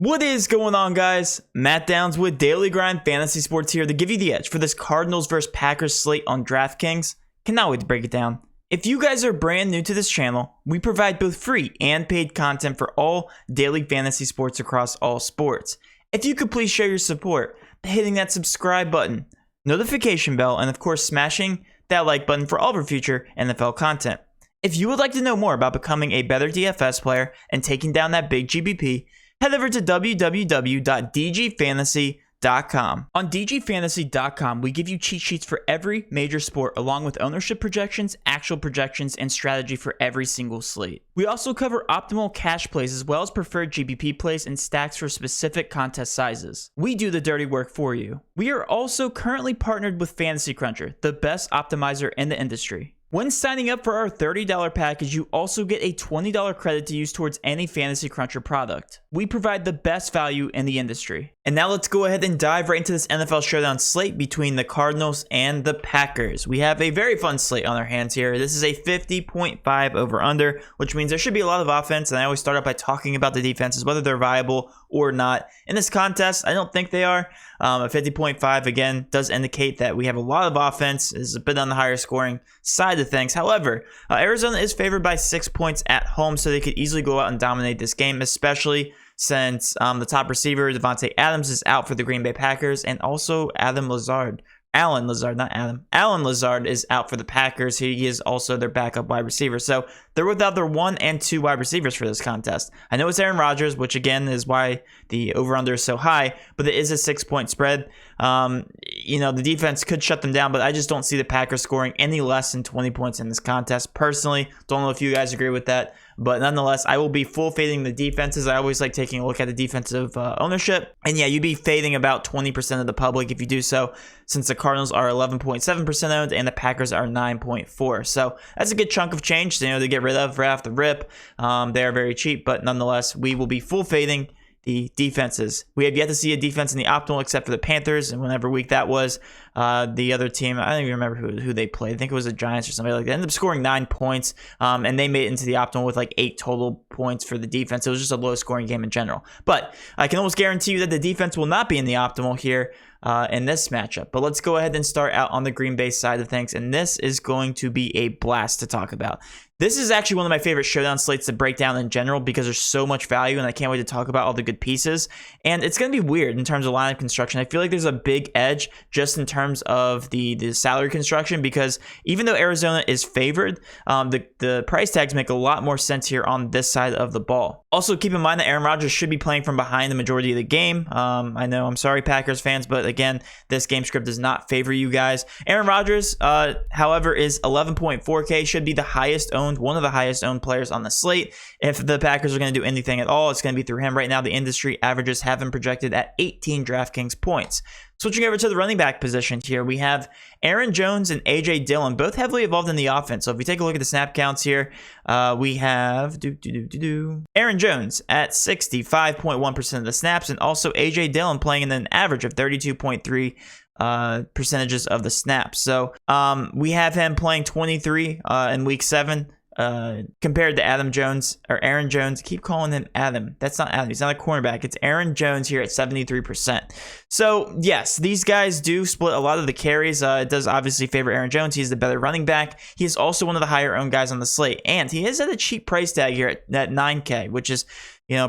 What is going on, guys? Matt Downs with Daily Grind Fantasy Sports here to give you the edge for this Cardinals vs. Packers slate on DraftKings. Cannot wait to break it down. If you guys are brand new to this channel, we provide both free and paid content for all daily fantasy sports across all sports. If you could please show your support by hitting that subscribe button, notification bell, and of course smashing that like button for all of our future NFL content. If you would like to know more about becoming a better DFS player and taking down that big GBP, head over to www.dgfantasy.com. On dgfantasy.com, we give you cheat sheets for every major sport, along with ownership projections, actual projections, and strategy for every single slate. We also cover optimal cash plays as well as preferred GBP plays and stacks for specific contest sizes. We do the dirty work for you. We are also currently partnered with Fantasy Cruncher, the best optimizer in the industry. When signing up for our $30 package, you also get a $20 credit to use towards any Fantasy Cruncher product. We provide the best value in the industry. And now let's go ahead and dive right into this NFL Showdown slate between the Cardinals and the Packers. We have a very fun slate on our hands here. This is a 50.5 over-under, which means there should be a lot of offense, and I always start out by talking about the defenses, whether they're viable or not. In this contest, I don't think they are. A 50.5, again, does indicate that we have a lot of offense. It's a bit on the higher scoring side of things. However, Arizona is favored by 6 points at home, so they could easily go out and dominate this game, especially since the top receiver, Davante Adams, is out for the Green Bay Packers, and also Allen Lazard is out for the Packers. He is also their backup wide receiver. So they're without their 1 and 2 wide receivers for this contest. I know it's Aaron Rodgers, which again is why the over-under is so high, but it is a 6-point spread. The defense could shut them down, but I just don't see the Packers scoring any less than 20 points in this contest. Personally, don't know if you guys agree with that, but nonetheless, I will be full fading the defenses. I always like taking a look at the defensive ownership. And yeah, you'd be fading about 20% of the public if you do so, since the Cardinals are 11.7% owned and the Packers are 9.4%. So that's a good chunk of change to get rid of right off the rip. They are very cheap, but nonetheless, we will be full fading the defenses. We have yet to see a defense in the optimal except for the Panthers, and whenever week that was. The other team, I don't even remember who they played. I think it was the Giants or somebody like that. They ended up scoring 9 points, and they made it into the optimal with like 8 total points for the defense. It was just a low-scoring game in general. But I can almost guarantee you that the defense will not be in the optimal here in this matchup. But let's go ahead and start out on the Green Bay side of things, and this is going to be a blast to talk about. This is actually one of my favorite showdown slates to break down in general because there's so much value, and I can't wait to talk about all the good pieces. And it's going to be weird in terms of lineup construction. I feel like there's a big edge just in terms of the salary construction, because even though Arizona is favored, the price tags make a lot more sense here on this side of the ball. Also, keep in mind that Aaron Rodgers should be playing from behind the majority of the game. I know, I'm sorry, Packers fans, but again, this game script does not favor you guys. Aaron Rodgers, however, is 11.4K, should be the highest owned, one of the highest owned players on the slate. If the Packers are going to do anything at all, it's going to be through him. Right now, the industry averages have him projected at 18 DraftKings points. Switching over to the running back position here, we have Aaron Jones and A.J. Dillon, both heavily involved in the offense. So if we take a look at the snap counts here, we have Aaron Jones at 65.1% of the snaps, and also A.J. Dillon playing in an average of 32.3 percentages of the snaps. So we have him playing 23 in week 7. Compared to Aaron Jones. Keep calling him Adam. That's not Adam. He's not a cornerback. It's Aaron Jones here at 73%. So yes, these guys do split a lot of the carries. It does obviously favor Aaron Jones. He's the better running back. He is also one of the higher owned guys on the slate, and he is at a cheap price tag here at 9K, which is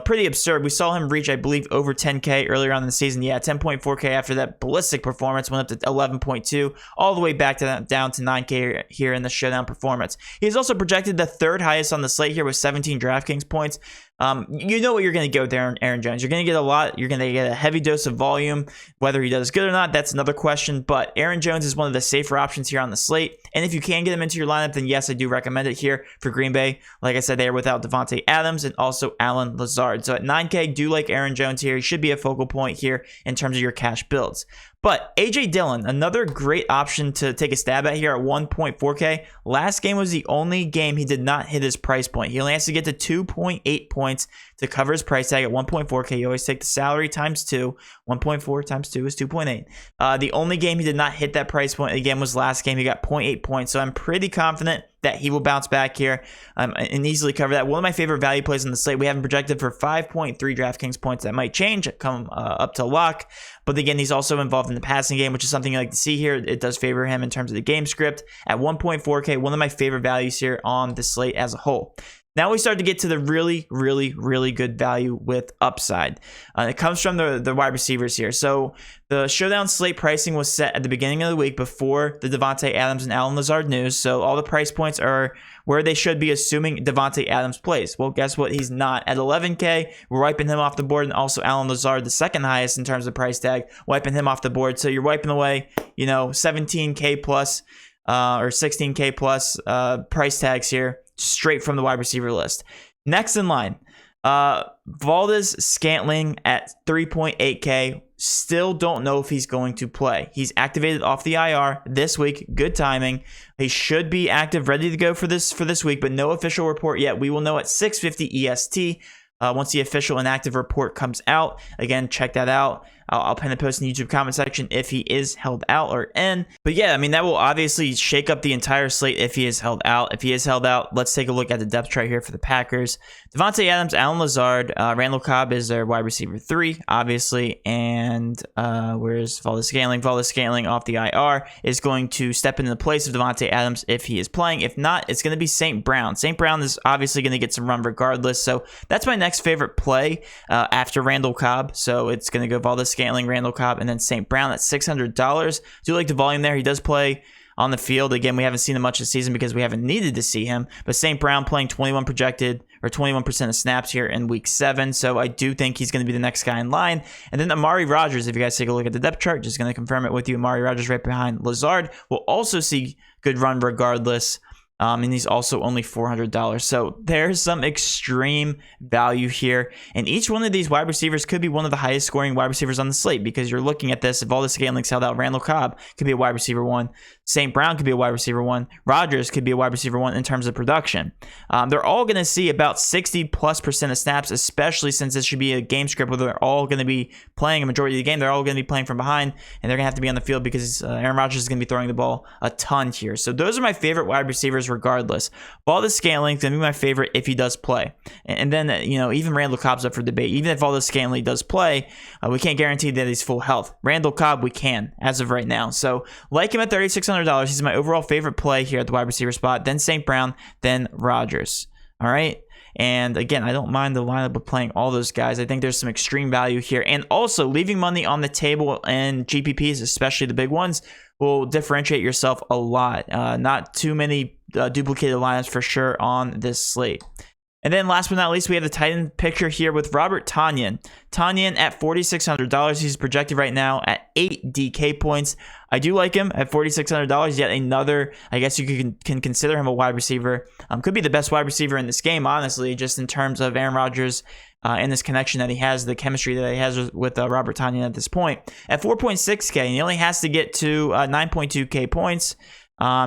pretty absurd. We saw him reach, I believe, over 10K earlier on in the season. Yeah, 10.4K after that ballistic performance, went up to 11.2, all the way back to down to 9K here in the showdown performance. He's also projected the 3rd highest on the slate here with 17 DraftKings points. You know what you're going to get with Aaron Jones. You're going to get a lot. You're going to get a heavy dose of volume. Whether he does good or not, that's another question. But Aaron Jones is one of the safer options here on the slate. And if you can get him into your lineup, then yes, I do recommend it here for Green Bay. Like I said, they are without Davante Adams and also Allen Lazard. So at 9K, do like Aaron Jones here. He should be a focal point here in terms of your cash builds. But A.J. Dillon, another great option to take a stab at here at 1.4K. Last game was the only game he did not hit his price point. He only has to get to 2.8 points points to cover his price tag at 1.4K. You always take the salary times 2. 1.4 times 2 is 2.8. The only game he did not hit that price point again was last game. He got 0.8 points. So I'm pretty confident that he will bounce back here and easily cover that. One of my favorite value plays on the slate, we have him projected for 5.3 DraftKings points. That might change, come up to lock. But again, he's also involved in the passing game, which is something you like to see here. It does favor him in terms of the game script. At 1.4K, one of my favorite values here on the slate as a whole. Now we start to get to the really, really, really good value with upside. It comes from the wide receivers here. So the showdown slate pricing was set at the beginning of the week before the Davante Adams and Allen Lazard news. So all the price points are where they should be, assuming Davante Adams plays. Well, guess what? He's not. At 11K, we're wiping him off the board, and also Allen Lazard, the second highest in terms of price tag, wiping him off the board. So you're wiping away, 17K plus or 16K plus price tags here, straight from the wide receiver list. Next in line, Valdez-Scantling at 3.8K. Still don't know if he's going to play. He's activated off the IR this week. Good timing. He should be active, ready to go for this week, but no official report yet. We will know at 6:50 EST once the official and active report comes out. Again, check that out. I'll pin a post in the YouTube comment section if he is held out or in. But yeah, I mean, that will obviously shake up the entire slate if he is held out. If he is held out, let's take a look at the depth chart here for the Packers. Davante Adams, Allen Lazard, Randall Cobb is their wide receiver 3, obviously. And where's Valdez-Scantling? Valdez-Scantling off the IR is going to step into the place of Davante Adams if he is playing. If not, it's going to be St. Brown. St. Brown is obviously going to get some run regardless. So that's my next favorite play after Randall Cobb. So it's going to go Valdez-Scantling, Randall Cobb, and then St. Brown at $600. Do like the volume there. He does play on the field. Again, we haven't seen him much this season because we haven't needed to see him. But St. Brown playing 21% of snaps here in week 7. So I do think he's going to be the next guy in line. And then Amari Rodgers, if you guys take a look at the depth chart, just going to confirm it with you. Amari Rodgers right behind Lazard will also see good run regardless. And he's also only $400. So there's some extreme value here. And each one of these wide receivers could be one of the highest scoring wide receivers on the slate, because you're looking at this. If all the Scanling's held out, Randall Cobb could be a wide receiver 1. St. Brown could be a wide receiver 1. Rodgers could be a wide receiver 1 in terms of production. They're all going to see about 60+% of snaps, especially since this should be a game script where they're all going to be playing a majority of the game. They're all going to be playing from behind, and they're going to have to be on the field because Aaron Rodgers is going to be throwing the ball a ton here. So those are my favorite wide receivers regardless. Valdez-Scantling is going to be my favorite if he does play. And then, even Randall Cobb's up for debate. Even if Valdez-Scantling does play, we can't guarantee that he's full health. Randall Cobb, we can, as of right now. So, like him at $3,600. He's my overall favorite play here at the wide receiver spot. Then St. Brown, then Rodgers. All right? And again, I don't mind the lineup of playing all those guys. I think there's some extreme value here. And also, leaving money on the table and GPPs, especially the big ones, will differentiate yourself a lot. Not too many duplicated lineups for sure on this slate. And then last but not least, we have the tight end picture here with Robert Tonyan. Tonyan at $4,600. He's projected right now at 8 DK points. I do like him at $4,600. Yet another, I guess you can consider him a wide receiver. Could be the best wide receiver in this game, honestly, just in terms of Aaron Rodgers and this connection that he has, the chemistry that he has with Robert Tonyan at this point. At 4.6K, and he only has to get to 9.2K points.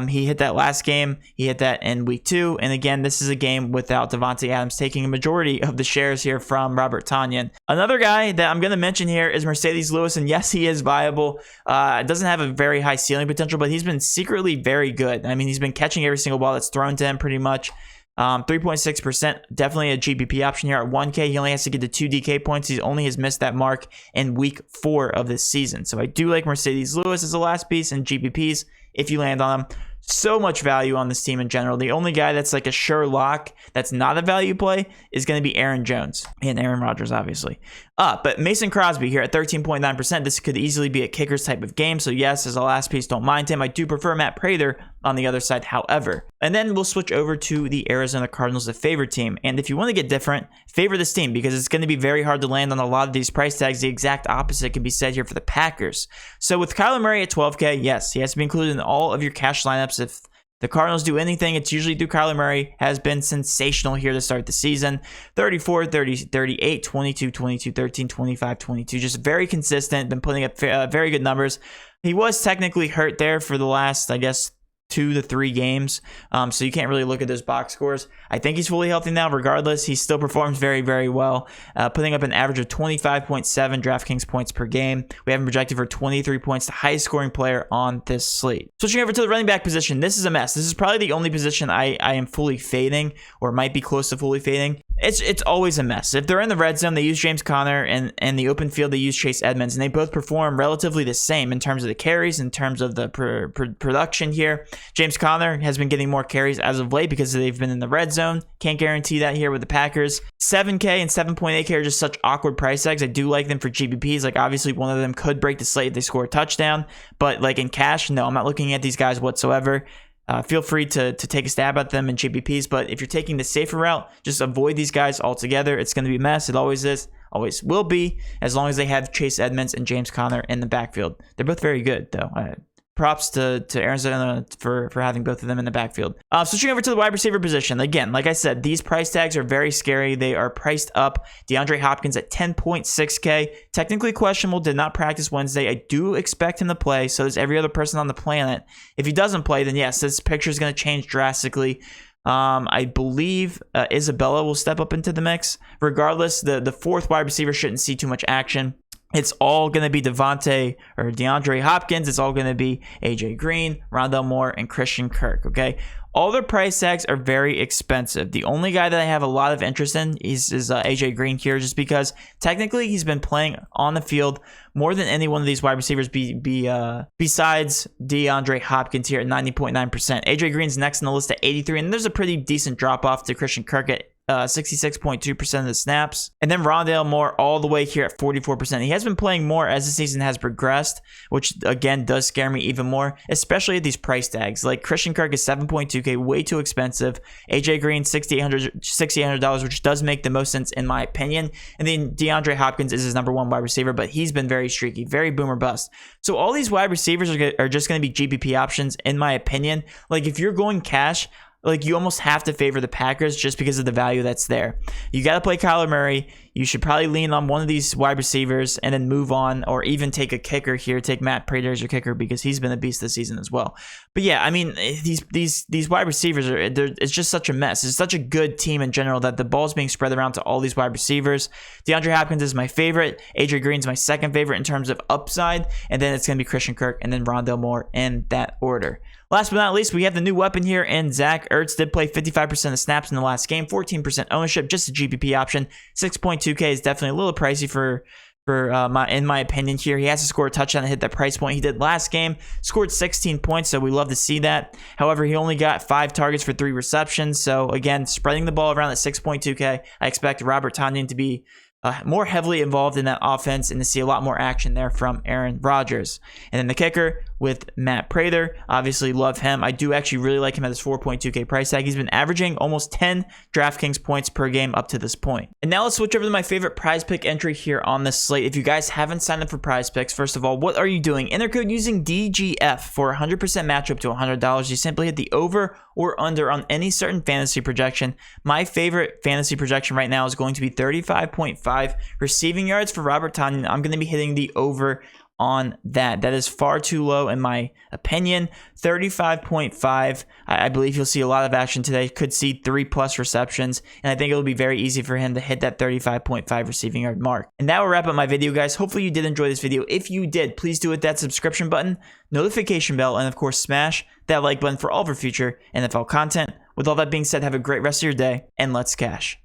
He hit that last game. He hit that in week 2. And again, this is a game without Davante Adams taking a majority of the shares here from Robert Tonyan. Another guy that I'm going to mention here is Mercedes Lewis. And yes, he is viable. Doesn't have a very high ceiling potential, but he's been secretly very good. I mean, he's been catching every single ball that's thrown to him pretty much. 3.6%, definitely a GPP option here at 1K. He only has to get to 2 DK points. He only has missed that mark in week 4 of this season. So I do like Mercedes Lewis as the last piece in GPPs if you land on him. So much value on this team in general. The only guy that's like a sure lock that's not a value play is going to be Aaron Jones and Aaron Rodgers, obviously. But Mason Crosby here at 13.9%. This could easily be a kickers type of game. So yes, as a last piece, don't mind him. I do prefer Matt Prater on the other side, however. And then we'll switch over to the Arizona Cardinals, the favorite team. And if you want to get different, favor this team because it's going to be very hard to land on a lot of these price tags. The exact opposite can be said here for the Packers. So with Kyler Murray at 12K, yes, he has to be included in all of your cash lineups. If the Cardinals do anything, it's usually through Kyler Murray. Has been sensational here to start the season. 34, 30, 38, 22, 22, 13, 25, 22. Just very consistent. Been putting up very good numbers. He was technically hurt there for the last, I guess, 2 to 3 games. So you can't really look at those box scores. I think he's fully healthy now. Regardless, he still performs very, very well, putting up an average of 25.7 DraftKings points per game. We have him projected for 23 points, the highest scoring player on this slate. Switching over to the running back position, this is a mess. This is probably the only position I am fully fading, or might be close to fully fading. It's always a mess. If they're in the red zone, they use James Conner, and the open field, they use Chase Edmonds, and they both perform relatively the same in terms of the carries, in terms of the production here. James Conner has been getting more carries as of late because they've been in the red zone. Can't guarantee that here with the Packers. 7K and 7.8K are just such awkward price tags. I do like them for GPPs. Like, obviously, one of them could break the slate if they score a touchdown, but like in cash, no, I'm not looking at these guys whatsoever. Feel free to take a stab at them in GPPs, but if you're taking the safer route, just avoid these guys altogether. It's going to be a mess. It always is, always will be, as long as they have Chase Edmonds and James Conner in the backfield. They're both very good, though. Props to Arizona for having both of them in the backfield. Switching over to the wide receiver position. Again, like I said, these price tags are very scary. They are priced up. DeAndre Hopkins at 10.6K. Technically questionable. Did not practice Wednesday. I do expect him to play. So does every other person on the planet. If he doesn't play, then yes, this picture is going to change drastically. I believe Isabella will step up into the mix. Regardless, the fourth wide receiver shouldn't see too much action. It's all going to be DeAndre Hopkins. It's all going to be AJ Green, Rondale Moore, and Christian Kirk, okay? All their price tags are very expensive. The only guy that I have a lot of interest in is AJ Green here, just because technically he's been playing on the field more than any one of these wide receivers besides DeAndre Hopkins here at 90.9%. AJ Green's next on the list at 83, and there's a pretty decent drop-off to Christian Kirk at 66.2% of the snaps. And then Rondale Moore all the way here at 44%. He has been playing more as the season has progressed, which again does scare me even more, especially at these price tags. Like Christian Kirk is 7.2K, way too expensive. AJ Green, $6,800, which does make the most sense in my opinion. And then DeAndre Hopkins is his number one wide receiver, but he's been very streaky, very boomer bust. So all these wide receivers are just going to be GPP options in my opinion. Like if you're going cash, like you almost have to favor the Packers just because of the value that's there. You got to play Kyler Murray. You should probably lean on one of these wide receivers and then move on, or even take a kicker here. Take Matt Prater as your kicker because he's been a beast this season as well. But yeah, I mean, these wide receivers it's just such a mess. It's such a good team in general that the ball's being spread around to all these wide receivers. DeAndre Hopkins is my favorite. AJ Green's my second favorite in terms of upside, and then it's going to be Christian Kirk and then Rondale Moore in that order. Last but not least, we have the new weapon here, and Zach Ertz did play 55% of snaps in the last game, 14% ownership, just a GPP option. 6.2K is definitely a little pricey in my opinion here. He has to score a touchdown to hit that price point. He did last game, scored 16 points, so we love to see that. However, he only got 5 targets for 3 receptions. So again, spreading the ball around at 6.2K, I expect Robert Tonyan to be more heavily involved in that offense and to see a lot more action there from Aaron Rodgers. And then the kicker with Matt Prater, obviously love him. I do actually really like him at his 4.2K price tag. He's been averaging almost 10 DraftKings points per game up to this point. And now let's switch over to my favorite prize pick entry here on this slate. If you guys haven't signed up for prize picks, first of all, what are you doing? Enter code using DGF for a 100% match up to $100. You simply hit the over or under on any certain fantasy projection. My favorite fantasy projection right now is going to be 35.5 receiving yards for Robert Tonyan. I'm going to be hitting the over on that. That is far too low in my opinion. 35.5. I believe you'll see a lot of action today. Could see 3+ receptions, and I think it'll be very easy for him to hit that 35.5 receiving yard mark. And that will wrap up my video, guys. Hopefully you did enjoy this video. If you did, please do hit that subscription button, notification bell, and of course smash that like button for all of our future NFL content. With all that being said, have a great rest of your day, and let's cash.